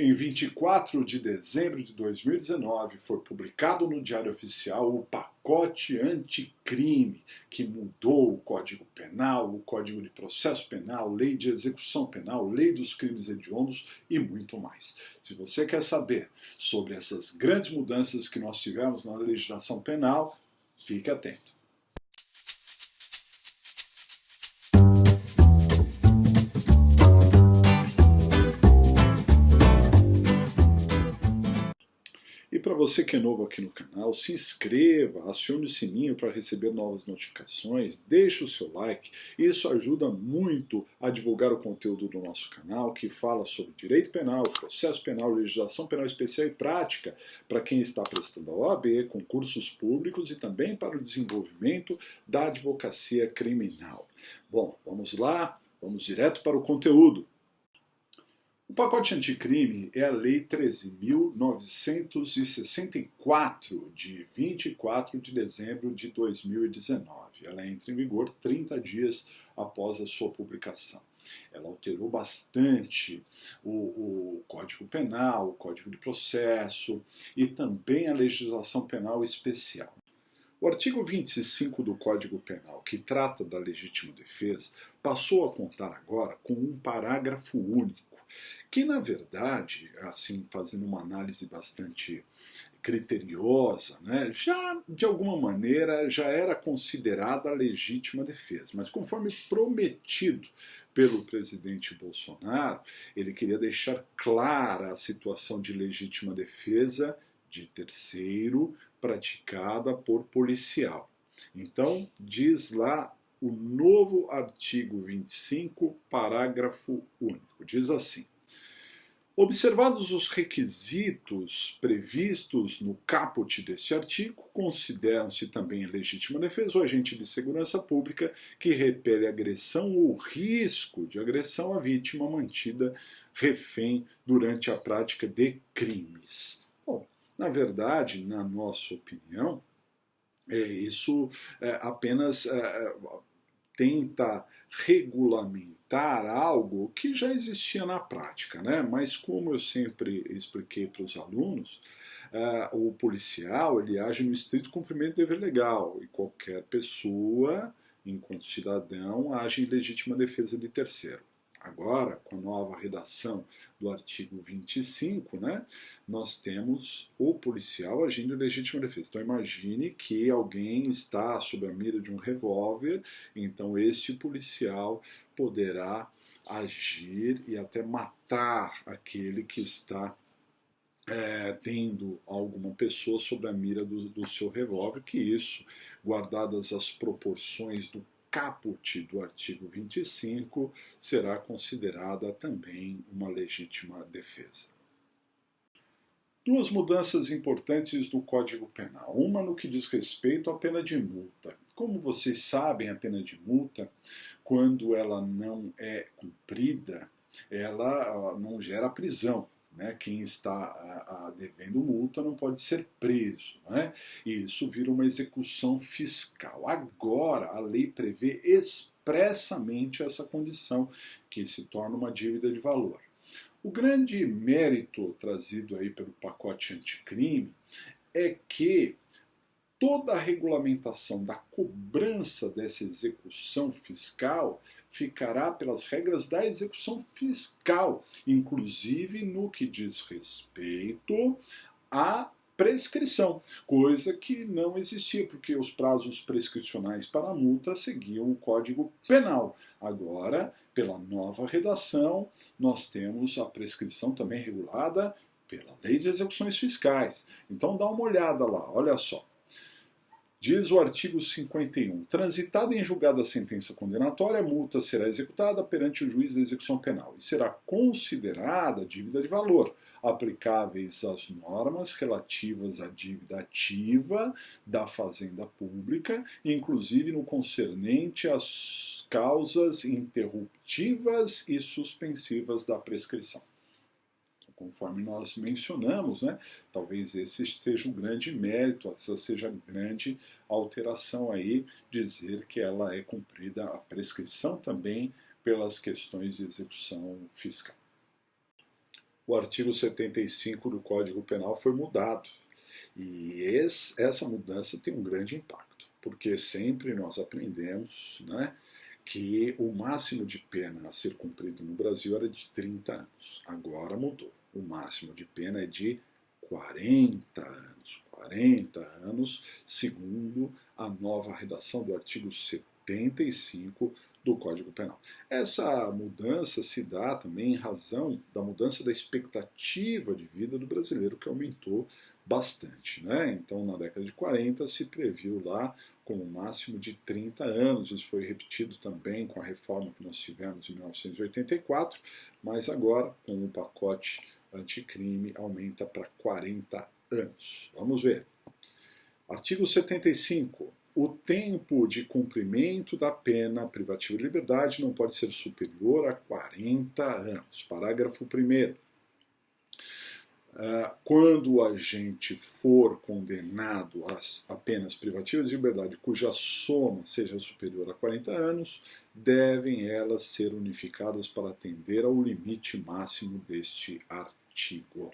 Em 24 de dezembro de 2019, foi publicado no Diário Oficial o pacote anticrime, que mudou o Código Penal, o Código de Processo Penal, Lei de Execução Penal, Lei dos Crimes Hediondos e muito mais. Se você quer saber sobre essas grandes mudanças que nós tivemos na legislação penal, fique atento. E para você que é novo aqui no canal, se inscreva, acione o sininho para receber novas notificações, deixe o seu like, isso ajuda muito a divulgar o conteúdo do nosso canal, que fala sobre direito penal, processo penal, legislação penal especial e prática, para quem está prestando a OAB, concursos públicos e também para o desenvolvimento da advocacia criminal. Bom, vamos lá, vamos direto para o conteúdo. O pacote anticrime é a Lei 13.964, de 24 de dezembro de 2019. Ela entra em vigor 30 dias após a sua publicação. Ela alterou bastante o Código Penal, o Código de Processo e também a legislação penal especial. O artigo 25 do Código Penal, que trata da legítima defesa, passou a contar agora com um parágrafo único, que na verdade, assim, fazendo uma análise bastante criteriosa, né, já de alguma maneira já era considerada a legítima defesa, mas conforme prometido pelo presidente Bolsonaro, ele queria deixar clara a situação de legítima defesa de terceiro praticada por policial. Então, diz lá o novo artigo 25, parágrafo único. Diz assim: observados os requisitos previstos no caput deste artigo, consideram-se também legítima defesa o agente de segurança pública que repele agressão ou risco de agressão à vítima mantida refém durante a prática de crimes. Bom, na verdade, na nossa opinião, isso apenas tenta regulamentar algo que já existia na prática, né? Mas como eu sempre expliquei para os alunos, o policial ele age no estrito cumprimento do dever legal e qualquer pessoa, enquanto cidadão, age em legítima defesa de terceiro. Agora, com a nova redação do artigo 25, né, nós temos o policial agindo em legítima defesa. Então imagine que alguém está sob a mira de um revólver, então este policial poderá agir e até matar aquele que está tendo alguma pessoa sob a mira do seu revólver, que isso, guardadas as proporções do caput do artigo 25, será considerada também uma legítima defesa. Duas mudanças importantes do Código Penal. Uma no que diz respeito à pena de multa. Como vocês sabem, a pena de multa, quando ela não é cumprida, ela não gera prisão. Né? Quem está devendo multa não pode ser preso, né? E isso vira uma execução fiscal. Agora, a lei prevê expressamente essa condição, que se torna uma dívida de valor. O grande mérito trazido aí pelo pacote anticrime é que toda a regulamentação da cobrança dessa execução fiscal ficará pelas regras da execução fiscal, inclusive no que diz respeito à prescrição, coisa que não existia, porque os prazos prescricionais para a multa seguiam o Código Penal. Agora, pela nova redação, nós temos a prescrição também regulada pela Lei de Execuções Fiscais. Então dá uma olhada lá, olha só. Diz o artigo 51, transitada em julgada a sentença condenatória, a multa será executada perante o juiz da execução penal e será considerada dívida de valor, aplicáveis às normas relativas à dívida ativa da Fazenda Pública, inclusive no concernente às causas interruptivas e suspensivas da prescrição. Conforme nós mencionamos, né, talvez esse seja o grande mérito, essa seja a grande alteração aí, dizer que ela é cumprida a prescrição também pelas questões de execução fiscal. o artigo 75 do Código Penal foi mudado. E essa mudança tem um grande impacto, porque sempre nós aprendemos, né, que o máximo de pena a ser cumprido no Brasil era de 30 anos. Agora mudou. O máximo de pena é de 40 anos. 40 anos, segundo a nova redação do artigo 75 do Código Penal. Essa mudança se dá também em razão da mudança da expectativa de vida do brasileiro, que aumentou bastante, né? Então, na década de 40, se previu lá com um máximo de 30 anos. Isso foi repetido também com a reforma que nós tivemos em 1984, mas agora, com o pacote anticrime, aumenta para 40 anos. Vamos ver. Artigo 75. O tempo de cumprimento da pena privativa de liberdade não pode ser superior a 40 anos. Parágrafo 1º. Quando o agente for condenado a penas privativas de liberdade cuja soma seja superior a 40 anos, devem elas ser unificadas para atender ao limite máximo deste artigo.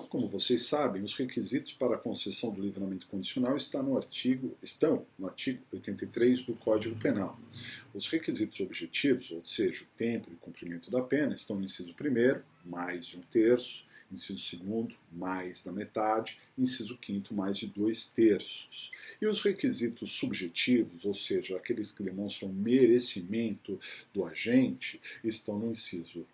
Como vocês sabem, os requisitos para a concessão do livramento condicional estão no artigo 83 do Código Penal. Os requisitos objetivos, ou seja, o tempo e cumprimento da pena, estão no inciso 1º, mais de 1/3, inciso 2º, mais da metade, inciso 5º, mais de 2/3. E os requisitos subjetivos, ou seja, aqueles que demonstram merecimento do agente, estão no inciso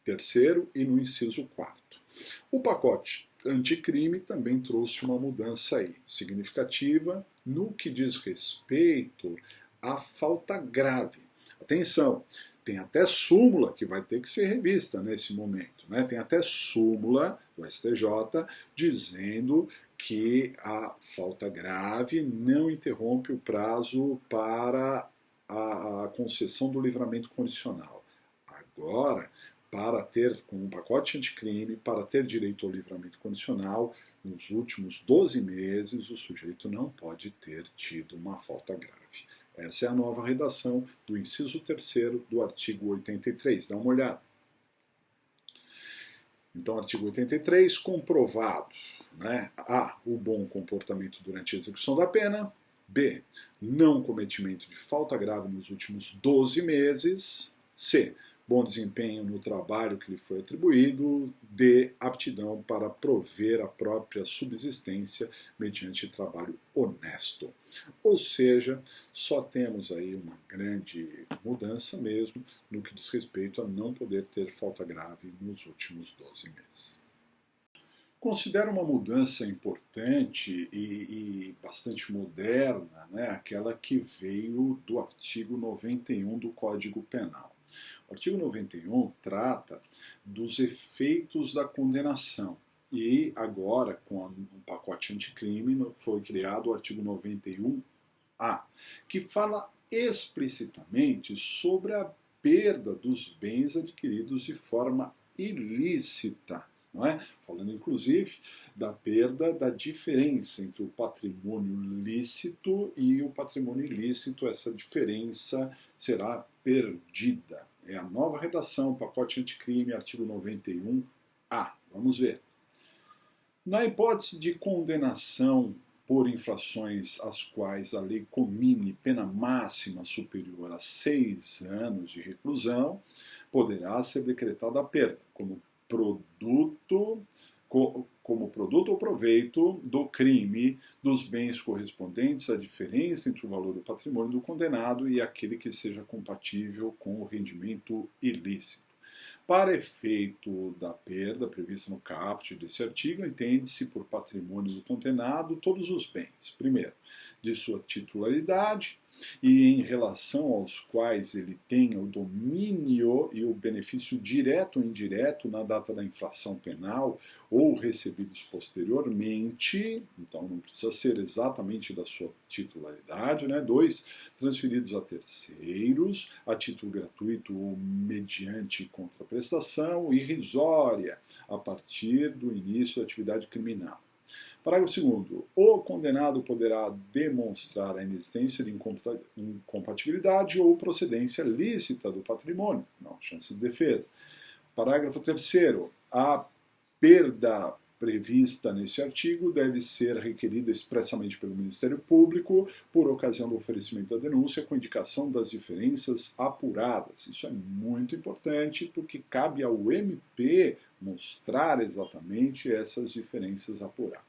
3º e no inciso 4º. O pacote anticrime também trouxe uma mudança aí, significativa no que diz respeito à falta grave. Atenção, tem até súmula que vai ter que ser revista nesse momento, né? Tem até súmula do STJ dizendo que a falta grave não interrompe o prazo para a concessão do livramento condicional. Agora, para ter, com um pacote anticrime, para ter direito ao livramento condicional, nos últimos 12 meses, o sujeito não pode ter tido uma falta grave. Essa é a nova redação do inciso 3º do artigo 83. Dá uma olhada. Então, artigo 83, comprovado, né? A, o bom comportamento durante a execução da pena. B, não cometimento de falta grave nos últimos 12 meses. C, bom desempenho no trabalho que lhe foi atribuído. D, aptidão para prover a própria subsistência mediante trabalho honesto. Ou seja, só temos aí uma grande mudança mesmo no que diz respeito a não poder ter falta grave nos últimos 12 meses. Considero uma mudança importante e bastante moderna, né, aquela que veio do artigo 91 do Código Penal. O artigo 91 trata dos efeitos da condenação e agora, com o pacote anticrime, foi criado o artigo 91A, que fala explicitamente sobre a perda dos bens adquiridos de forma ilícita. Não é? Falando inclusive da perda da diferença entre o patrimônio lícito e o patrimônio ilícito, essa diferença será perdida. É a nova redação, pacote anticrime, artigo 91A. Vamos ver. Na hipótese de condenação por infrações às quais a lei comine pena máxima superior a 6 anos de reclusão, poderá ser decretada a perda como produto ou proveito do crime dos bens correspondentes à diferença entre o valor do patrimônio do condenado e aquele que seja compatível com o rendimento ilícito. Para efeito da perda prevista no caput desse artigo, entende-se por patrimônio do condenado todos os bens, primeiro, de sua titularidade e em relação aos quais ele tenha o domínio e o benefício direto ou indireto na data da infração penal ou recebidos posteriormente, então não precisa ser exatamente da sua titularidade, né? 2, transferidos a terceiros, a título gratuito ou mediante contraprestação irrisória, a partir do início da atividade criminal. Parágrafo 2º. O condenado poderá demonstrar a inexistência de incompatibilidade ou procedência lícita do patrimônio, não chance de defesa, Parágrafo 3º. A perda prevista nesse artigo deve ser requerida expressamente pelo Ministério Público por ocasião do oferecimento da denúncia com indicação das diferenças apuradas. Isso é muito importante porque cabe ao MP mostrar exatamente essas diferenças apuradas.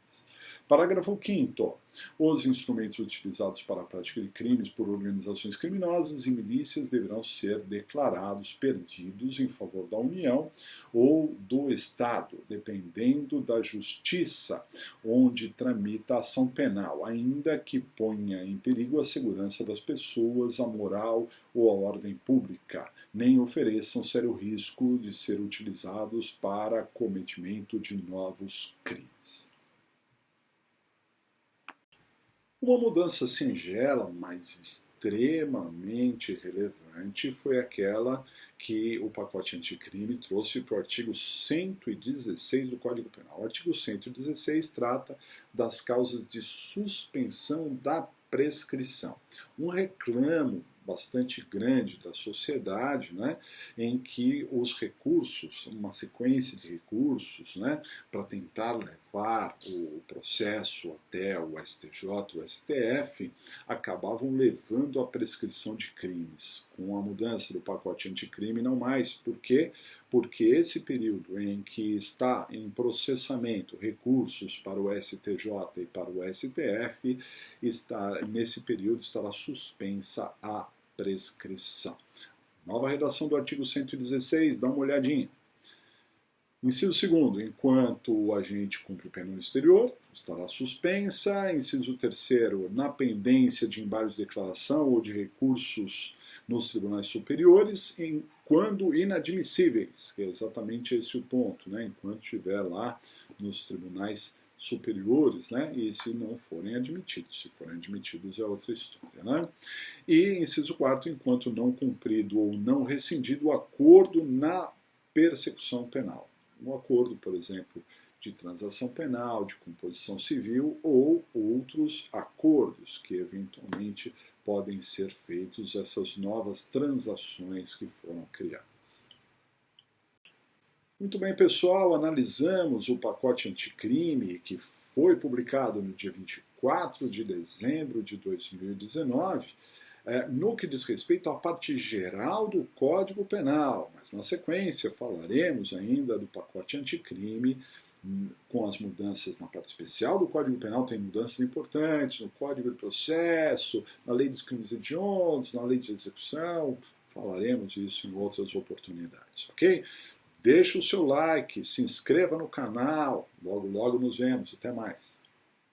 Parágrafo 5º. Os instrumentos utilizados para a prática de crimes por organizações criminosas e milícias deverão ser declarados perdidos em favor da União ou do Estado, dependendo da justiça onde tramita a ação penal, ainda que ponha em perigo a segurança das pessoas, a moral ou a ordem pública, nem ofereçam sério risco de ser utilizados para cometimento de novos crimes. Uma mudança singela, mas extremamente relevante, foi aquela que o pacote anticrime trouxe para o artigo 116 do Código Penal. O artigo 116 trata das causas de suspensão da prescrição. Um reclamo bastante grande da sociedade, né, em que os recursos, uma sequência de recursos, né, para tentar levar o processo até o STJ, o STF, acabavam levando à prescrição de crimes. Com a mudança do pacote anticrime, não mais. Por quê? Porque esse período em que está em processamento recursos para o STJ e para o STF, nesse período estará suspensa a prescrição. Nova redação do artigo 116, dá uma olhadinha. Inciso 2º, enquanto o agente cumpre pena no exterior, estará suspensa. Inciso 3º, na pendência de embargos de declaração ou de recursos nos tribunais superiores, quando inadmissíveis, que é exatamente esse o ponto, né? Enquanto estiver lá nos tribunais superiores, né? E se não forem admitidos. Se forem admitidos é outra história, né? E inciso 4º, enquanto não cumprido ou não rescindido o acordo na persecução penal. Um acordo, por exemplo, de transação penal, de composição civil ou outros acordos que eventualmente podem ser feitos, essas novas transações que foram criadas. Muito bem, pessoal, analisamos o pacote anticrime que foi publicado no dia 24 de dezembro de 2019, no que diz respeito à parte geral do Código Penal, mas na sequência falaremos ainda do pacote anticrime, com as mudanças na parte especial do Código Penal. Tem mudanças importantes no Código de Processo, na Lei dos Crimes Hediondos, na Lei de Execução. Falaremos isso em outras oportunidades, ok? Deixe o seu like, se inscreva no canal. Logo, logo nos vemos. Até mais.